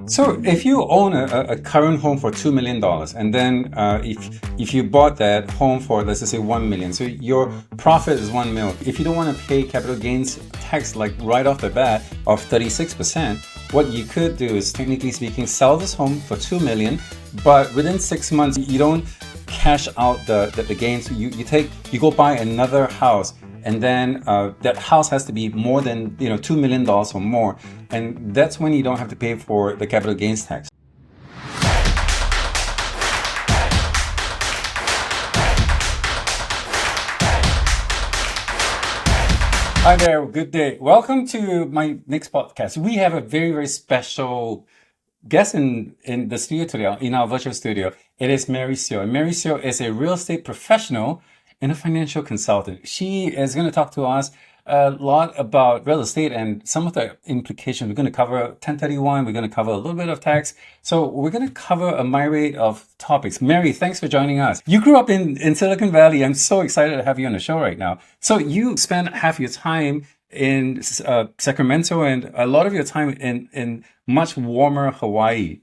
So if you own a current home for $2 million, and then if you bought that home for, let's just say, 1 million, so your profit is 1 mil. If you don't want to pay capital gains tax like right off the bat of 36%, what you could do is, technically speaking, sell this home for 2 million, but within 6 months you don't cash out the gains. You go buy another house, and then that house has to be more than $2 million or more, and that's when you don't have to pay for the capital gains tax. Hi there, good day. Welcome to my next podcast. We have a very, very special guest in the studio today, in our virtual studio. It is Mary Seo. And Mary Seo is a real estate professional and a financial consultant. She is going to talk to us a lot about real estate and some of the implications. We're going to cover 1031. We're going to cover a little bit of tax. So we're going to cover a myriad of topics. Mary, thanks for joining us. You grew up in Silicon Valley. I'm so excited to have you on the show right now. So you spent half your time in Sacramento and a lot of your time in much warmer Hawaii.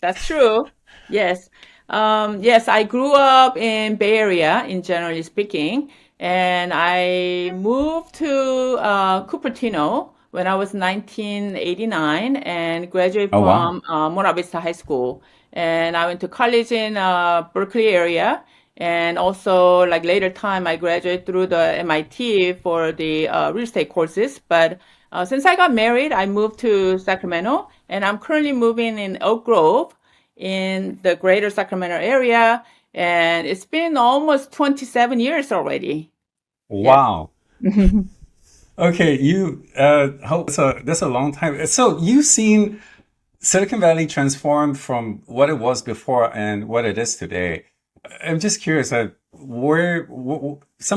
That's true. Yes. Yes, I grew up in Bay Area, in generally speaking, and I moved to Cupertino when I was 1989 and graduated Oh, wow. from Mona Vista High School. And I went to college in Berkeley area, and also like later time I graduated through the MIT for the real estate courses. But since I got married, I moved to Sacramento, and I'm currently moving in Oak Grove in the greater Sacramento area, and it's been almost 27 years already. Yes. Wow. Okay, that's a long time. So you've seen Silicon Valley transform from what it was before and what it is today. I'm just curious, some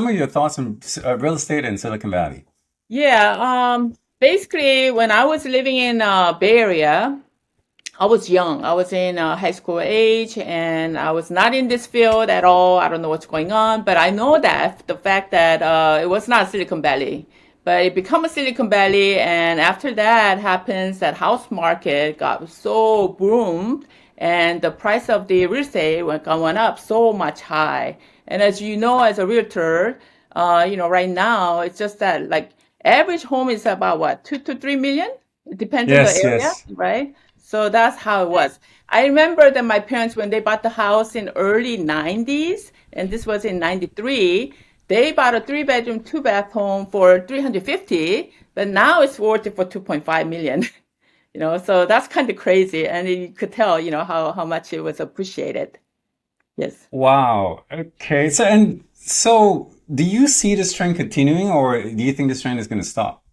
of your thoughts on real estate in Silicon Valley? Yeah, basically when I was living in Bay Area, I was young. I was in high school age, and I was not in this field at all. I don't know what's going on, but I know that the fact that it was not Silicon Valley, but it became a Silicon Valley, and after that happens, that house market got so boomed, and the price of the real estate went up so much high. And as you know, as a realtor, right now it's just that like average home is about what, 2 to 3 million. It depends on the Yes, area, yes. right? So that's how it was. I remember that my parents, when they bought the house in early 90s, and this was in 93, they bought a three-bedroom, two-bath home for 350, but now it's worth it for 2.5 million. So that's kind of crazy. And you could tell, how much it was appreciated. Yes. Wow. Okay. So do you see this trend continuing, or do you think this trend is going to stop?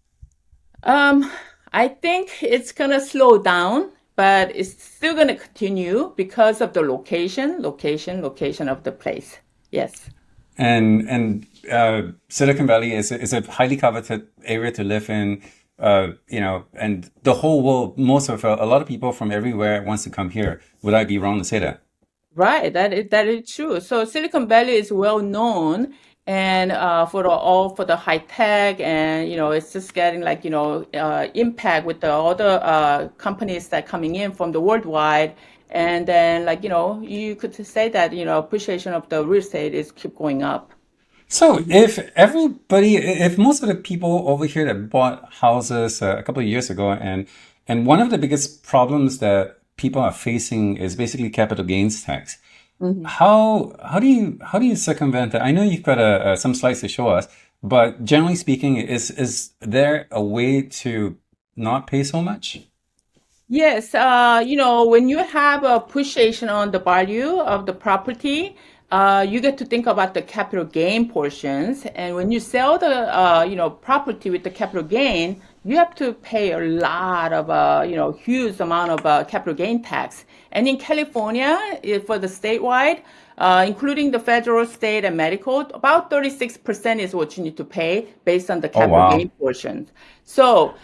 Um, I think it's gonna slow down, but it's still gonna continue because of the location of the place. Yes. And Silicon Valley is a highly coveted area to live in. And the whole world, a lot of people from everywhere wants to come here. Would I be wrong to say that? Right, that is true. So Silicon Valley is well known, and for the high tech, and it's just getting like impact with the other companies that coming in from the worldwide, and then like you could say that appreciation of the real estate is keep going up. So if most of the people over here that bought houses a couple of years ago, and one of the biggest problems that people are facing is basically capital gains tax. How do you circumvent that? I know you've got some slides to show us, but generally speaking, is there a way to not pay so much? Yes, when you have appreciation on the value of the property, you get to think about the capital gain portions. And when you sell the, property with the capital gain, you have to pay a lot of, huge amount of capital gain tax. And in California, for the statewide, including the federal, state, and medical, about 36% is what you need to pay based on the Oh, capital gain wow. portions. So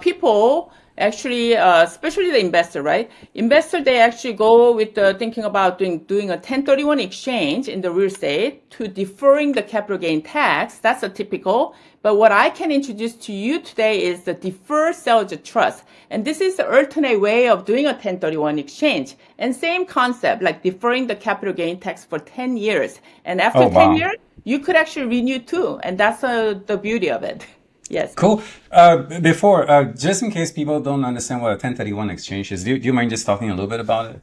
people actually, especially the investor, right? Investor, they actually go with thinking about doing a 1031 exchange in the real estate to deferring the capital gain tax. That's a typical. But what I can introduce to you today is the deferred sales trust. And this is the alternate way of doing a 1031 exchange. And same concept, like deferring the capital gain tax for 10 years. And after Oh, 10 wow. years, you could actually renew too. And that's the beauty of it. Yes. Cool. Before, just in case people don't understand what a 1031 exchange is, do you mind just talking a little bit about it?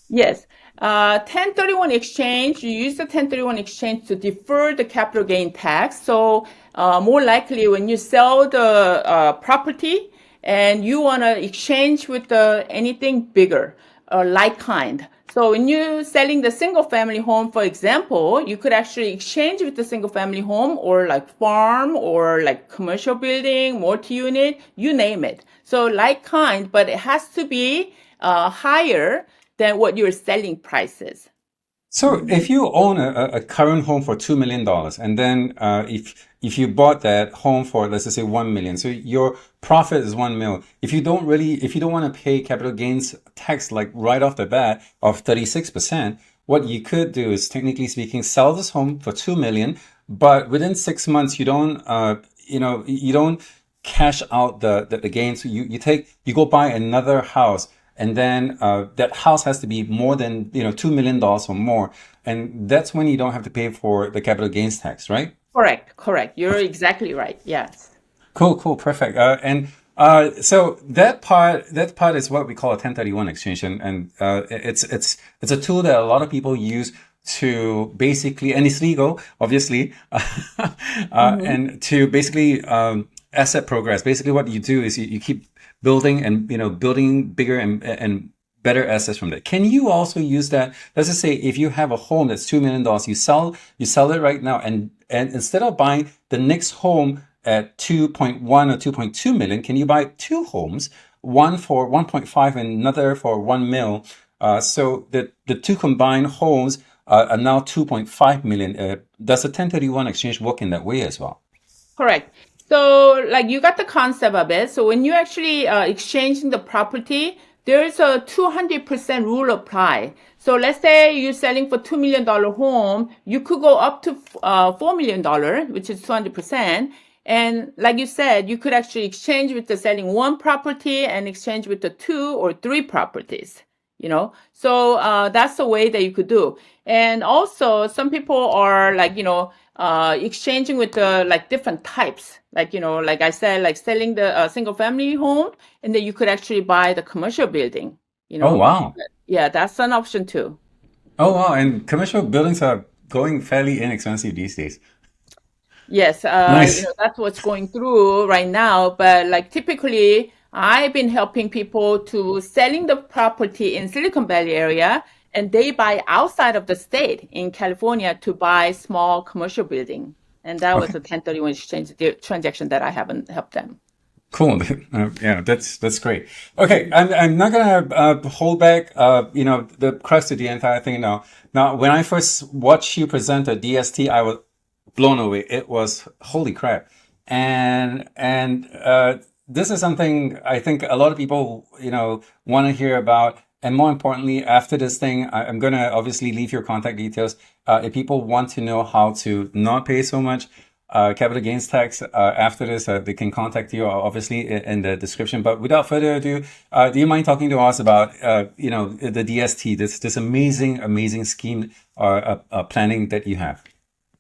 Yes. 1031 exchange, you use the 1031 exchange to defer the capital gain tax. So, more likely when you sell the property and you want to exchange with anything bigger or like kind. So when you're selling the single family home, for example, you could actually exchange with the single family home or like farm or like commercial building, multi-unit, you name it. So like kind, but it has to be higher than what your selling price is. So if you own a current home for $2 million, and then if you bought that home for, let's just say, 1 million, so your profit is 1 mil. If you don't want to pay capital gains tax like right off the bat of 36%, what you could do is, technically speaking, sell this home for 2 million, but within 6 months you don't cash out the gains. You go buy another house, and then that house has to be more than $2 million or more, and that's when you don't have to pay for the capital gains tax, right? Correct, correct. You're exactly right. Yes. Cool, cool, perfect. And so that part is what we call a 1031 exchange, and it's a tool that a lot of people use to basically, and it's legal, obviously, Hmm. and to basically asset progress. Basically, what you do is you keep building and building bigger and better assets from that. Can you also use that? Let's just say if you have a home that's $2 million, you sell it right now, and instead of buying the next home at 2.1 or 2.2 million, can you buy two homes, one for 1.5 and another for 1 mil? So the two combined homes are now 2.5 million. Does a 1031 exchange work in that way as well? Correct. So, like, you got the concept of it. So, when you actually exchanging the property, there's a 200% rule apply. So, let's say you're selling for $2 million home, you could go up to $4 million, which is 200%. And like you said, you could actually exchange with the selling one property and exchange with the two or three properties. So that's the way that you could do. And also some people are like exchanging with the like different types, like like I said, like selling the single family home, and then you could actually buy the commercial building you Oh, know wow. yeah, that's an option too. Oh, wow. And commercial buildings are going fairly inexpensive these days. Yes, Nice. that's what's going through right now. But like typically, I've been helping people to selling the property in Silicon Valley area, and they buy outside of the state in California to buy small commercial building. And that was Okay. a 1031 exchange transaction that I haven't helped them. Cool. Yeah, that's great. Okay, I'm not gonna hold back the crux of the entire thing now. Now, when I first watched you present a DST, I was blown away. It was holy crap, and this is something I think a lot of people want to hear about. And more importantly, after this thing, I'm gonna obviously leave your contact details. If people want to know how to not pay so much capital gains tax after this, they can contact you obviously in the description. But without further ado, do you mind talking to us about the DST, this amazing scheme or planning that you have?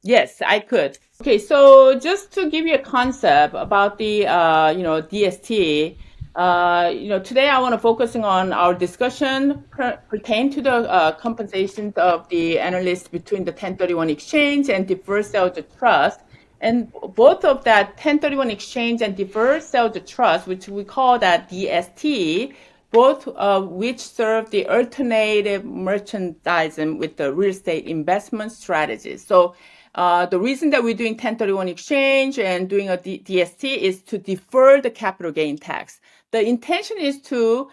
Yes, I could. Okay, so just to give you a concept about the DST, today I want to focusing on our discussion pertain to the compensations of the analysts between the 1031 exchange and deferred sales trust. And both of that 1031 exchange and deferred sales trust, which we call that DST, both of which serve the alternative merchandising with the real estate investment strategies. So the reason that we're doing 1031 exchange and doing a DST is to defer the capital gain tax. The intention is to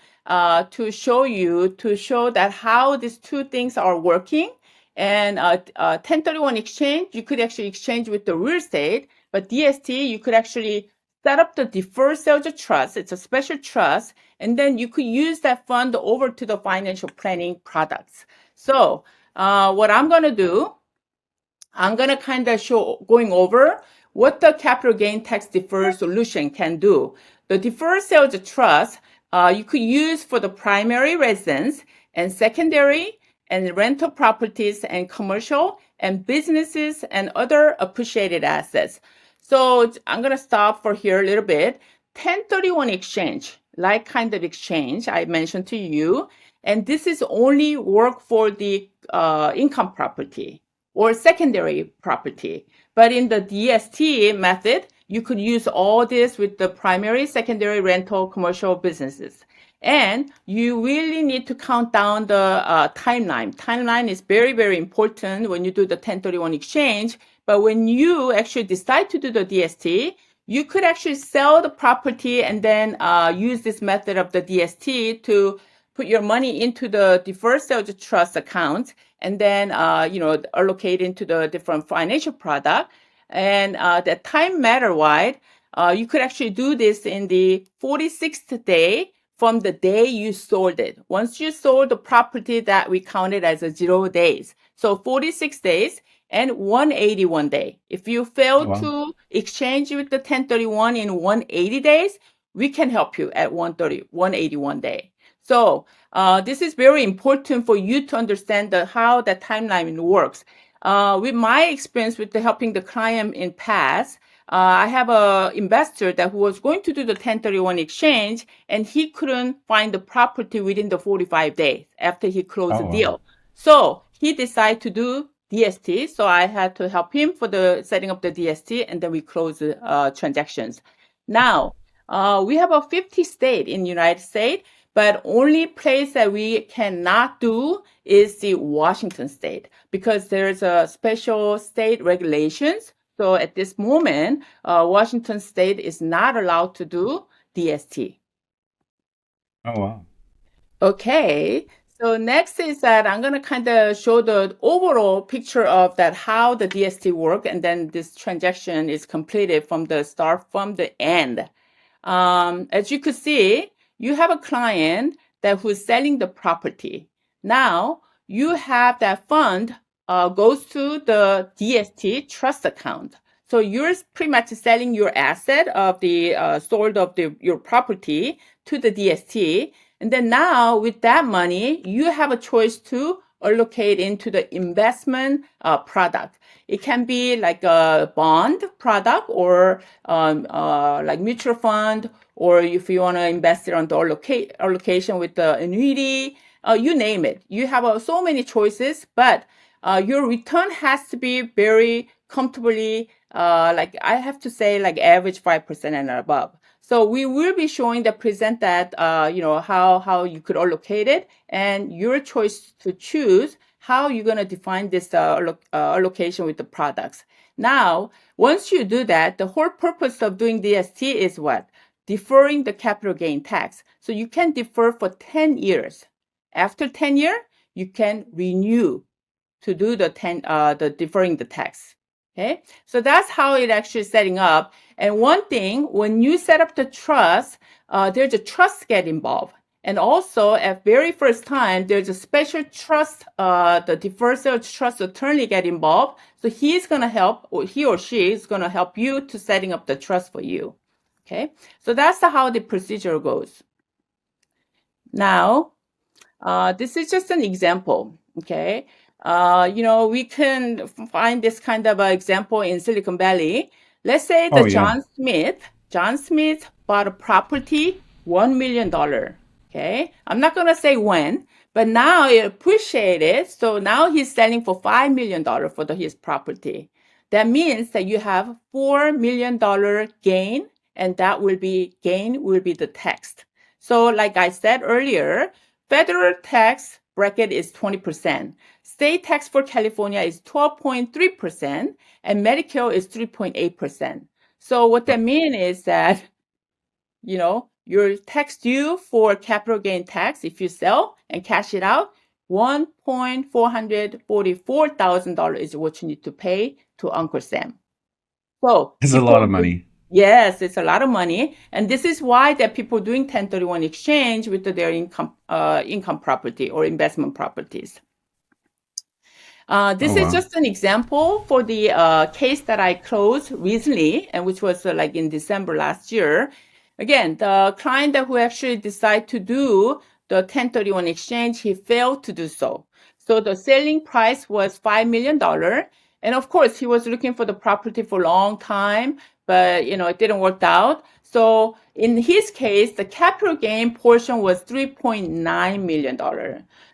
show that how these two things are working. And 1031 exchange, you could actually exchange with the real estate, but DST, you could actually set up the deferred sales trust. It's a special trust, and then you could use that fund over to the financial planning products. So what I'm going to do, I'm going to kind of show going over what the capital gain tax deferred solution can do. The deferred sales trust you could use for the primary residence and secondary and rental properties and commercial and businesses and other appreciated assets. So I'm going to stop for here a little bit. 1031 exchange, like kind of exchange I mentioned to you, and this is only work for the income property or secondary property. But in the DST method, you could use all this with the primary, secondary, rental, commercial businesses. And you really need to count down the timeline. Timeline is very, very important when you do the 1031 exchange. But when you actually decide to do the DST, you could actually sell the property and then use this method of the DST to put your money into the deferred sales trust account and then allocate into the different financial product. And that time matter wide, you could actually do this in the 46th day from the day you sold it. Once you sold the property, that we counted as a 0 days. So 46 days and 181 day. If you fail Wow. to exchange with the 1031 in 180 days, we can help you at 181 day. So this is very important for you to understand how that timeline works. With my experience with helping the client in past, I have an investor that who was going to do the 1031 exchange, and he couldn't find the property within the 45 days after he closed Oh, the wow. deal. So he decided to do DST. So I had to help him for the setting up the DST, and then we closed the transactions. Now, we have a 50 state in United States, but only place that we cannot do is the Washington state because there's a special state regulations. So at this moment, Washington state is not allowed to do DST. Oh, wow. Okay. So next is that I'm going to kind of show the overall picture of that how the DST work, and then this transaction is completed from the start from the end. As you could see, you have a client that who's selling the property. Now you have that fund goes to the DST trust account. So you're pretty much selling your asset of the sold of your property to the DST. And then now with that money, you have a choice to allocate into the investment product. It can be like a bond product or like mutual fund, or if you want to invest it on the allocation with the annuity, you name it. You have so many choices, but your return has to be very comfortably, like I have to say, like average 5% and above. So we will be showing present that, how you could allocate it and your choice to choose how you're going to define this allocation with the products. Now, once you do that, the whole purpose of doing DST is what? Deferring the capital gain tax. So you can defer for 10 years. After 10 years, you can renew to do the deferring the tax. Okay, so that's how it actually setting up. And one thing, when you set up the trust, there's a trust get involved. And also at very first time, there's a special trust, the deferred sales trust attorney get involved. So he's going to help, or he or she is going to help you to setting up the trust for you. Okay, so that's how the procedure goes. Now, this is just an example. Okay, we can find this kind of example in Silicon Valley. Let's say Oh, the yeah. John Smith bought a property, $1 million. Okay, I'm not gonna say when, but now it appreciated. So now he's selling for $5 million for his property. That means that you have $4 million gain, and that will be the tax. So like I said earlier, federal tax bracket is 20%. State tax for California is 12.3%, and Medicare is 3.8%. So what that means is that, your tax due for capital gain tax, if you sell and cash it out, $1,444,000 is what you need to pay to Uncle Sam. So It's a lot before of you money. Yes, it's a lot of money, and this is why that people doing 1031 exchange with their income property or investment properties. Oh This is wow. just an example for the case that I closed recently, and which was like in December last year. Again, the client that who actually decided to do the 1031 exchange, he failed to do so. So the selling price was $5 million. And of course, he was looking for the property for a long time, but it didn't work out. So in his case, the capital gain portion was $3.9 million.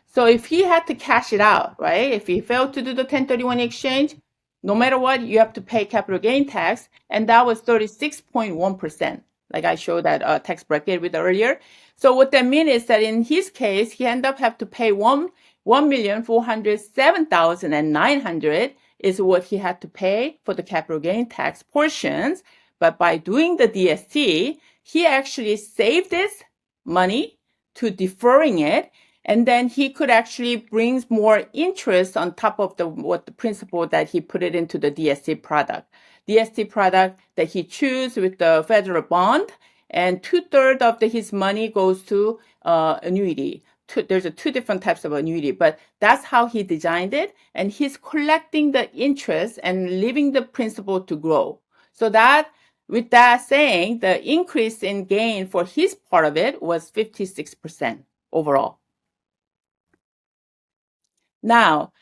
So if he had to cash it out, right? If he failed to do the 1031 exchange, no matter what, you have to pay capital gain tax, and that was 36.1%. Like I showed that tax bracket with earlier. So what that means is that in his case, he ended up have to pay 1,407,900 is what he had to pay for the capital gain tax portions. But by doing the DST, he actually saved this money to deferring it, and then he could actually bring more interest on top of the principal that he put it into the DST product. DST product that he choose with the federal bond, and 2/3 of his money goes to annuity. There's two different types of annuity, but that's how he designed it, and he's collecting the interest and leaving the principal to grow. So that, with that saying, the increase in gain for his part of it was 56% overall. Now,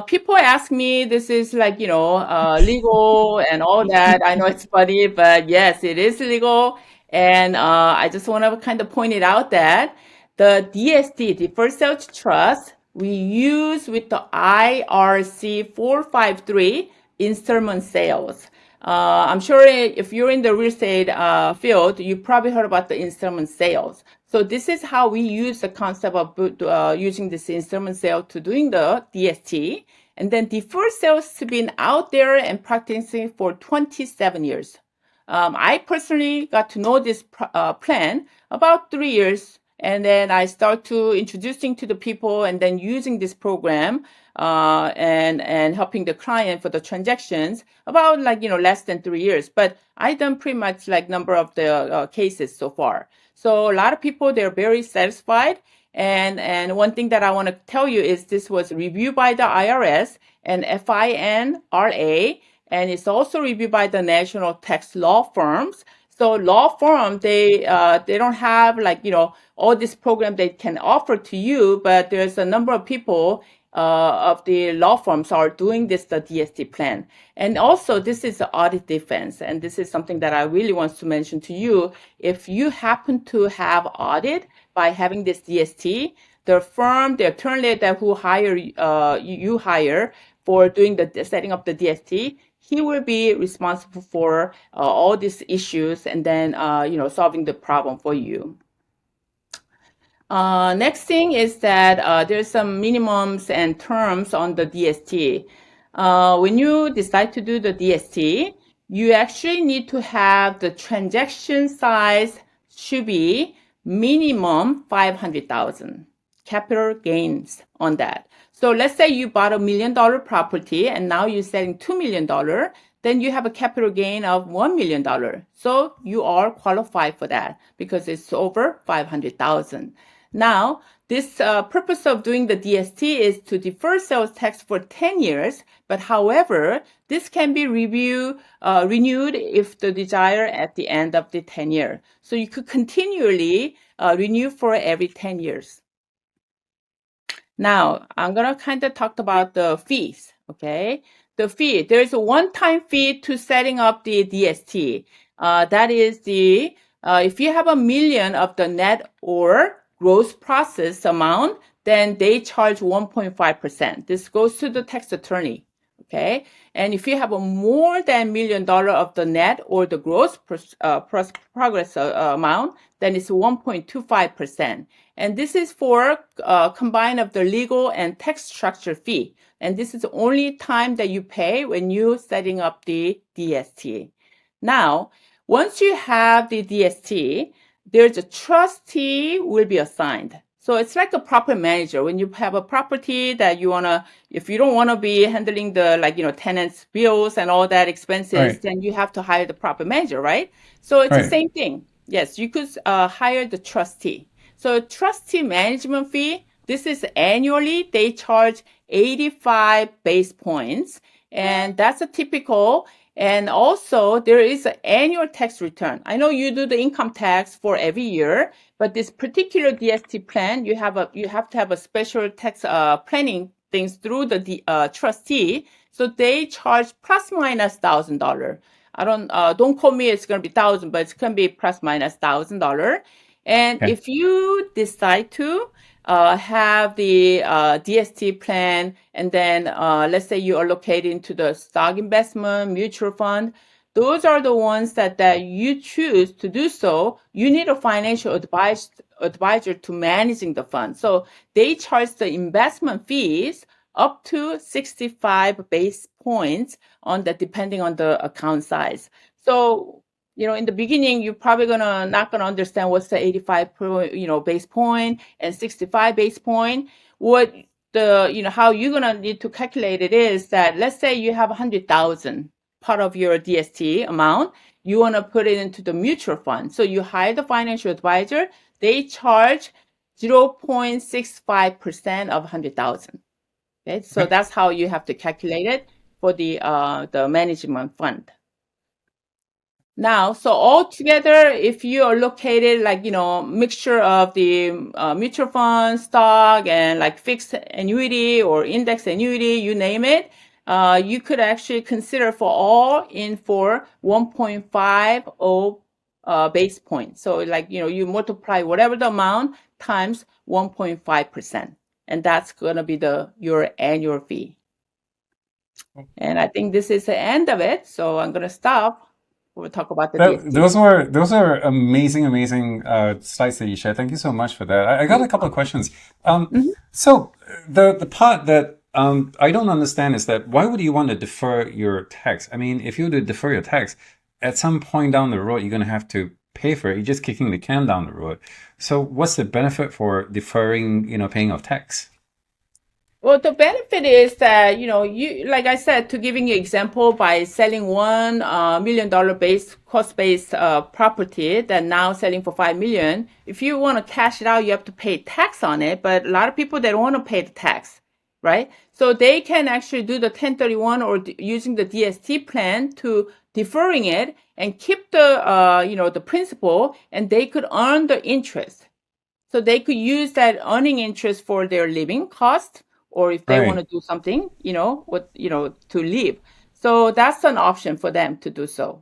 people ask me, this is like, legal and all that. I know it's funny, but yes, it is legal. And I just want to kind of point it out that the DST, Deferred Sales Trust, we use with the IRC 453 installment sales. I'm sure if you're in the real estate field, you probably heard about the installment sales. So this is how we use the concept of using this installment sale to doing the DST. And then deferred sales have been out there and practicing for 27 years. I personally got to know this plan about 3 years, and then I start to introducing to the people and then using this program and helping the client for the transactions about like less than 3 years. But I done pretty much like number of the cases so far. So a lot of people, they're very satisfied. And one thing that I want to tell you is this was reviewed by the IRS and FINRA, and it's also reviewed by the national tax law firms. So law firm, they don't have like all this program they can offer to you, but there's a number of people of the law firms are doing this the DST plan. And also this is the audit defense, and this is something that I really want to mention to you. If you happen to have audit by having this DST, the firm, the attorney that who hire you hire for doing the setting up the DST, he will be responsible for all these issues and then solving the problem for you. Next thing is that there's some minimums and terms on the DST. When you decide to do the DST, you actually need to have the transaction size should be minimum 500,000 capital gains on that. So let's say you bought $1 million property and now you're selling $2 million, then you have a capital gain of $1 million. So you are qualified for that because it's over 500,000. Now, this purpose of doing the DST is to defer sales tax for 10 years, but however, this can be renewed if the desire at the end of the 10 year. So you could continually renew for every 10 years. Now, I'm going to kind of talk about the fees, okay? The fee, there's a one-time fee to setting up the DST. That is if you have $1 million of the net or gross process amount, then they charge 1.5%. This goes to the tax attorney, okay? And if you have a more than $1 million of the net or the gross progress amount, then it's 1.25%. And this is for combine of the legal and tax structure fee. And this is the only time that you pay when you're setting up the DST. Now, once you have the DST, there's a trustee will be assigned. So it's like a property manager. When you have a property that you wanna, if you don't want to be handling the tenants' bills and all that expenses, Right. then you have to hire the property manager, right? So it's the Right. same thing. Yes, you could hire the trustee. So trustee management fee, this is annually. They charge 85 base points, and that's a typical. And also, there is an annual tax return. I know you do the income tax for every year, but this particular DST plan, you have to have a special tax planning things through the trustee. So they charge plus minus $1,000. I don't quote me. It's going to be thousand, but it's going to be plus minus $1,000. And Okay. if you decide to have the DST plan, and then let's say you allocate into the stock investment, mutual fund, those are the ones that you choose to do so. You need a financial advisor to managing the fund. So they charge the investment fees up to 65 base points on that, depending on the account size. So in the beginning, you're probably not gonna understand what's the 85 base point and 65 base point. What how you're gonna need to calculate it is that, let's say you have 100,000 part of your DST amount, you want to put it into the mutual fund. So you hire the financial advisor. They charge 0.65% of 100,000. Okay, so Okay. that's how you have to calculate it for the management fund. Now, so altogether, if you are located mixture of the mutual fund, stock, and like fixed annuity or index annuity, you name it, you could actually consider for all in for 1.50 base point. So you multiply whatever the amount times 1.5%, and that's gonna be your annual fee. And I think this is the end of it. So I'm gonna stop. We'll talk about the DST. Those are amazing slides that you shared. Thank you so much for that. I got a couple of questions. Mhm. So the part that I don't understand is that why would you want to defer your tax? I mean, if you were to defer your tax, at some point down the road, you're going to have to pay for it. You're just kicking the can down the road. So what's the benefit for deferring, paying of tax? Well, the benefit is that, you, like I said, to giving you example, by selling $1 million cost-based property that now selling for 5 million, if you want to cash it out, you have to pay tax on it. But a lot of people, they don't want to pay the tax, right? So they can actually do the 1031 or using the DST plan to deferring it and keep the principal, and they could earn the interest. So they could use that earning interest for their living cost, or if they want to Right. do something, to live. So that's an option for them to do so.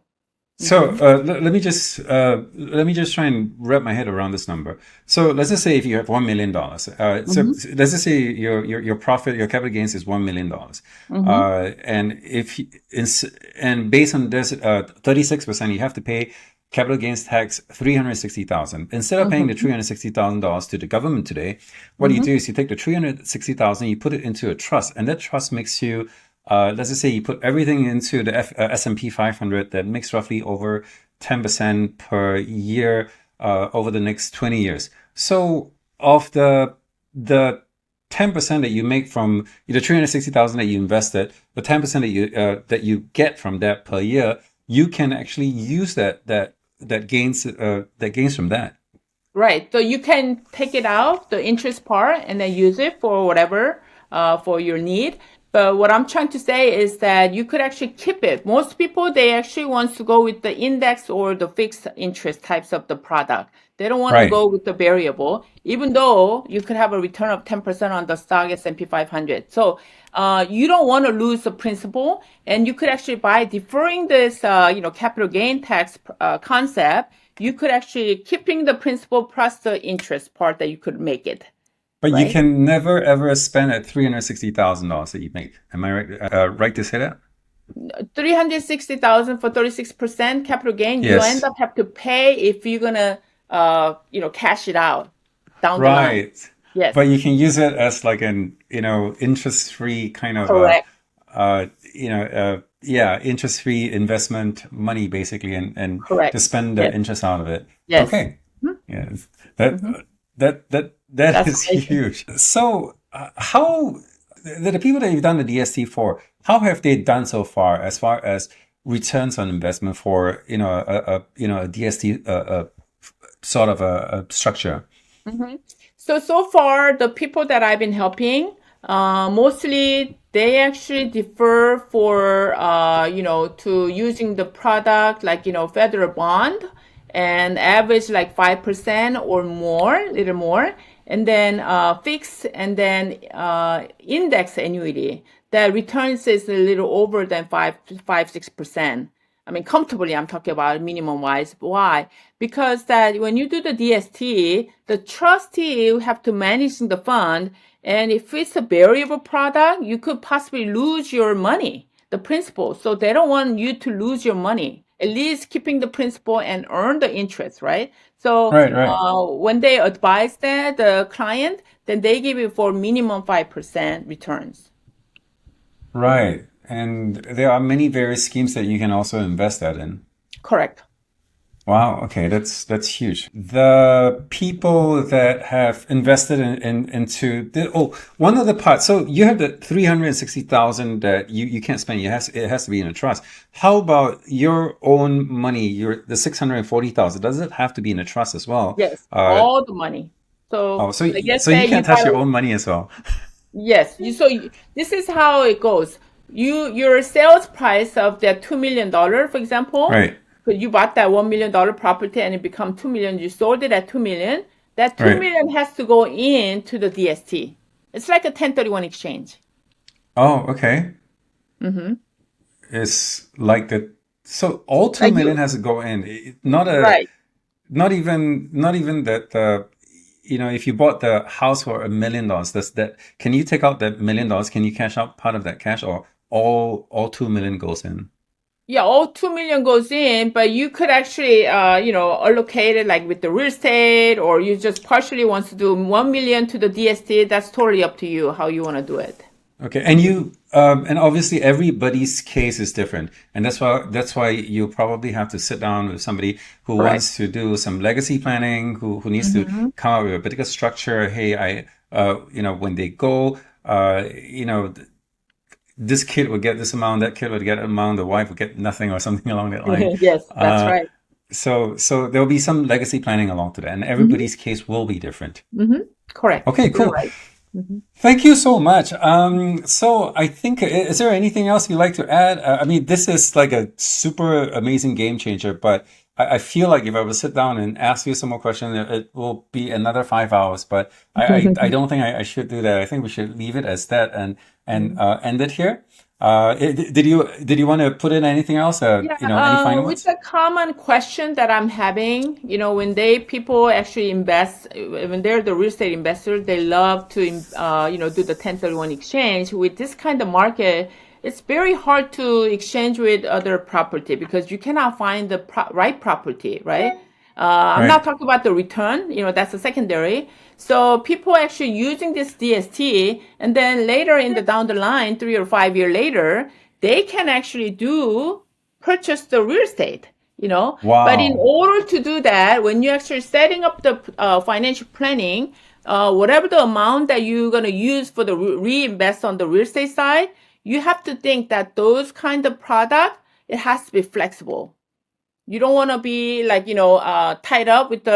So Hmm. let me just try and wrap my head around this number. So let's just say if you have $1 million, so Hmm. let's just say your profit, your capital gains is $1 million, Hmm. and if and based on this 36%, you have to pay capital gains tax 360,000. Instead of paying the Hmm. $360,000 to the government today, what you Hmm. do is you take the 360,000, you put it into a trust, and that trust makes you let's just say you put everything into the S&P 500 that makes roughly over 10% per year over the next 20 years. So of the 10% that you make from the 360,000 that you invested, the 10% that you get from that per year, you can actually use that gains from that. Right. So you can take it out, the interest part, and then use it for whatever, for your need. But what I'm trying to say is that you could actually keep it. Most people, they actually want to go with the index or the fixed interest types of the product. They don't want to Right. go with the variable, even though you could have a return of 10% on the stock S&P 500. So, you don't want to lose the principal, and you could actually, by deferring this, capital gain tax concept, you could actually keeping the principal plus the interest part that you could make it, But you right? can never ever spend at $360,000 that you make. Am I right? Right to say that? 360,000 for 36% capital gain, you end Yes. up have to pay if you're gonna cash it out down the line. Right. Yes, But you can use it as like an, interest-free kind of correct, yeah, interest-free investment money basically and to correct. spend the Yes, interest out of it. yes. Okay. Yeah. That Mm-hmm. that That's is amazing. huge. So, how the people that you've done the DST for, how have they done so far as returns on investment for a DST sort of a structure? Mhm. So far, the people that I've been helping, mostly they actually defer for, to using the product like, federal bond and average like 5% or more, little more, and then fixed and then index annuity that returns is a little over than 6%. I mean, comfortably, I'm talking about minimum wise. Why? Because that when you do the DST, the trustee have to manage the fund, and if it's a variable product, you could possibly lose your money, the principal. So they don't want you to lose your money. At least keeping the principal and earn the interest, right? So Right, right. when they advise that the client, then they give it for minimum 5% returns. Right. And there are many various schemes that you can also invest that in. Correct. Wow, okay, that's huge. The people that have invested into one of the parts. So you have the 360,000 that you can't spend. It has to be in a trust. How about your own money? The 640,000. Does it have to be in a trust as well? Yes, all the money. Oh, So so I guess so you that you can't touch got your a own money as well. yes. This is how it goes. Your sales price of that $2 million, for example, Right, because you bought that $1 million property and it become 2 million, you sold it at 2 million. That two right. million has to go into the DST. It's like a 1031 exchange. Oh, okay. Mm-hmm. It's like that. So all two Like million you, has to go in. Not a right? not even that if you bought the house for $1 million, does that can you take out that $1 million? Can you cash out part of that cash, or all 2 million goes in? Yeah, all 2 million goes in, but you could actually, allocate it like with the real estate, or you just partially want to do 1 million to the DST. That's totally up to you how you want to do it. Okay, and obviously everybody's case is different, and that's why you probably have to sit down with somebody who Correct. wants to do some legacy planning, who needs to Mm-hmm. come up with a particular structure. Hey, when they go, this kid would get this amount, that kid would get an amount, the wife would get nothing or something along that line. Yes, that's Uh, right. so there'll be some legacy planning along to that, and Mm-hmm. everybody's case will be different. Mm-hmm. Correct. Okay, You're cool. right. Mm-hmm. Thank you so much. So I think, is there anything else you'd like to add? I mean, this is like a super amazing game changer, but I feel like if I would sit down and ask you some more questions, it will be another 5 hours. But I don't think I should do that. I think we should leave it as that and end it here. Did you want to put in anything else? Yeah, Any final with words? the common question that I'm having, when people actually invest, when they're the real estate investor, they love to, do the 1031 exchange. With this kind of market, it's very hard to exchange with other property because you cannot find the right property, right? I'm not Right, talking about the return, that's a secondary. So people actually using this DST, and then later in the down the line, 3 or 5 year later, they can actually purchase the real estate, But in wow, order to do that, when you're actually setting up the financial planning, whatever the amount that you're going to use for the reinvest on the real estate side, you have to think that those kind of product, it has to be flexible. You don't want to be like, tied up with the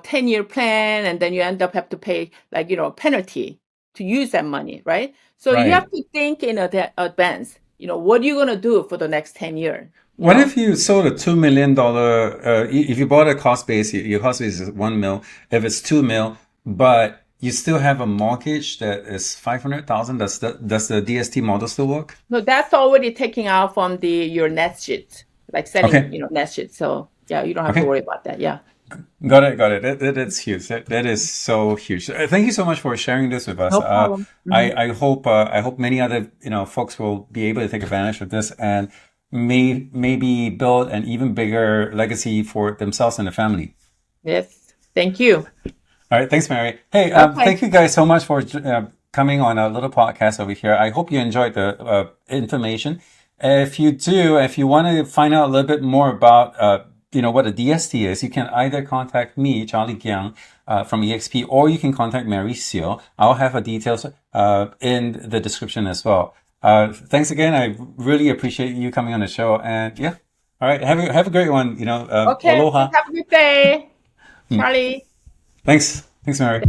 10-year plan, and then you end up have to pay like, penalty to use that money, right? So you have right. to think in advance, what are you going to do for the next 10 years, What if you sold a $2 million? If you bought a cost base, your cost base is 1 mil. If it's 2 mil, but you still have a mortgage that is 500,000, does the DST model still work? So that's already taking out from your net sheet, like setting, Okay, net sheet. So yeah, you don't have to okay, worry about that. Yeah. got it, got it. That's huge. That is so huge. Thank you so much for sharing this with us. No problem. Hmm. I hope many other folks will be able to take advantage of this and maybe build an even bigger legacy for themselves and their family. Yes. Thank you. All right, thanks, Mary. Hey, Okay. thank you guys so much for coming on a little podcast over here. I hope you enjoyed the information. If you do, if you want to find out a little bit more about what a DST is, you can either contact me, Charlie Giang, from EXP, or you can contact Mary Seo. I'll have her details in the description as well. Thanks again. I really appreciate you coming on the show. And yeah, all right. Have a great one. Okay, Aloha. have a good day, Charlie. Thanks, Mary.